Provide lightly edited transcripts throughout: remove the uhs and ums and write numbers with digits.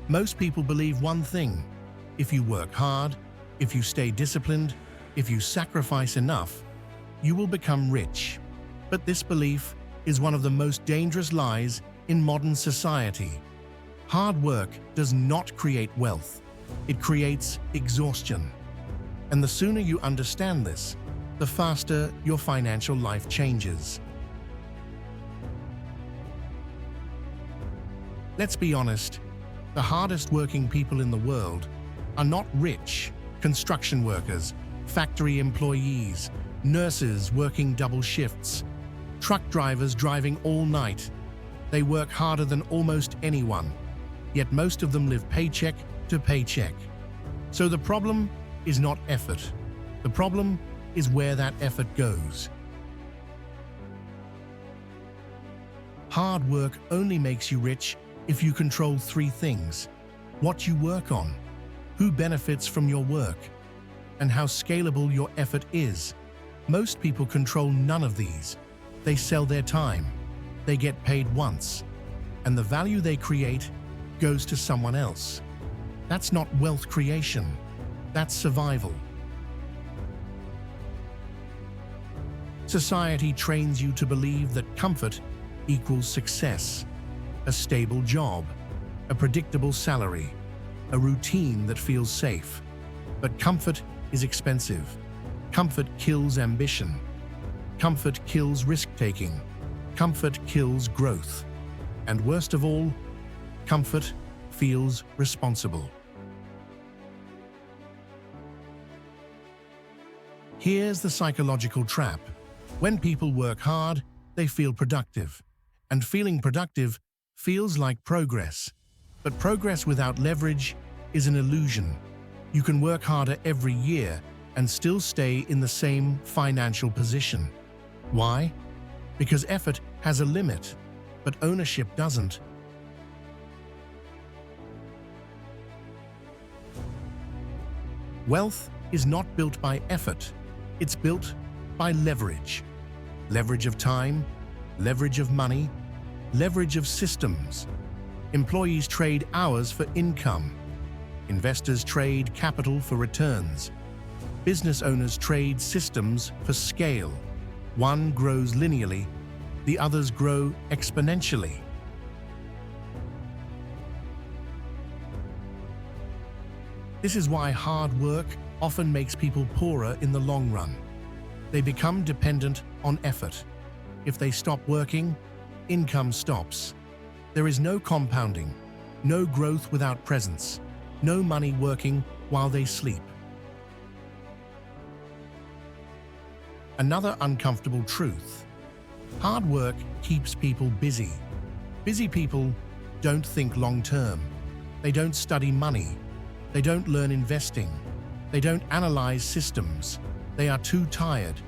Most people believe one thing: if you work hard, if you stay disciplined, if you sacrifice enough, you will become rich. But this belief is one of the most dangerous lies in modern society. Hard work does not create wealth. It creates exhaustion. And the sooner you understand this, the faster your financial life changes. Let's be honest, the hardest working people in the world are not rich construction workers, factory employees, nurses working double shifts, truck drivers driving all night. They work harder than almost anyone, yet most of them live paycheck to paycheck. So the problem is not effort. The problem is where that effort goes. Hard work only makes you rich if you control three things: what you work on, who benefits from your work, and how scalable your effort is. Most people control none of these. They sell their time, they get paid once, and the value they create goes to someone else. That's not wealth creation, that's survival. Society trains you to believe that comfort equals success: a stable job, a predictable salary, a routine that feels safe. But comfort is expensive. Comfort kills ambition. Comfort kills risk-taking. Comfort kills growth. And worst of all, comfort feels responsible. Here's the psychological trap. When people work hard, they feel productive. And feeling productive feels like progress. But progress without leverage is an illusion. You can work harder every year and still stay in the same financial position. Why? Because effort has a limit, but ownership doesn't. Wealth is not built by effort, it's built by leverage. Leverage of time, leverage of money, leverage of systems. Employees trade hours for income. Investors trade capital for returns. Business owners trade systems for scale. One grows linearly, the others grow exponentially. This is why hard work often makes people poorer in the long run. They become dependent on effort. If they stop working, income stops. There is no compounding, no growth without presence, no money working while they sleep. Another uncomfortable truth: hard work keeps people busy. Busy people don't think long-term. They don't study money. They don't learn investing. They don't analyze systems. They are too tired,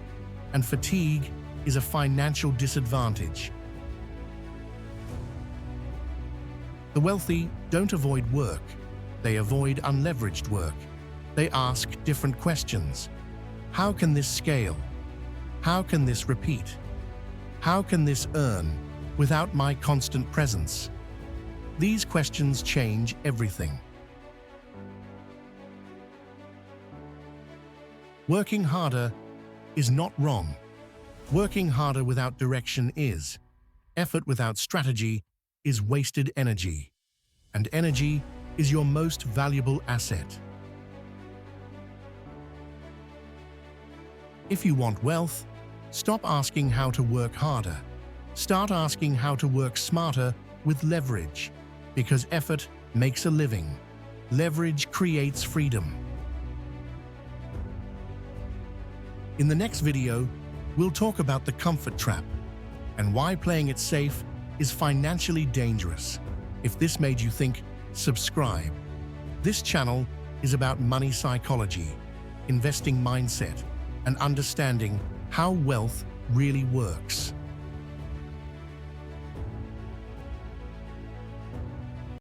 and fatigue is a financial disadvantage. The wealthy don't avoid work. They avoid unleveraged work. They ask different questions. How can this scale? How can this repeat? How can this earn without my constant presence? These questions change everything. Working harder is not wrong. Working harder without direction is. Effort without strategy is wasted energy. And energy is your most valuable asset. If you want wealth, stop asking how to work harder. Start asking how to work smarter with leverage, because effort makes a living. Leverage creates freedom. In the next video, we'll talk about the comfort trap and why playing it safe is financially dangerous. If this made you think, subscribe. This channel is about money psychology, investing mindset, and understanding how wealth really works.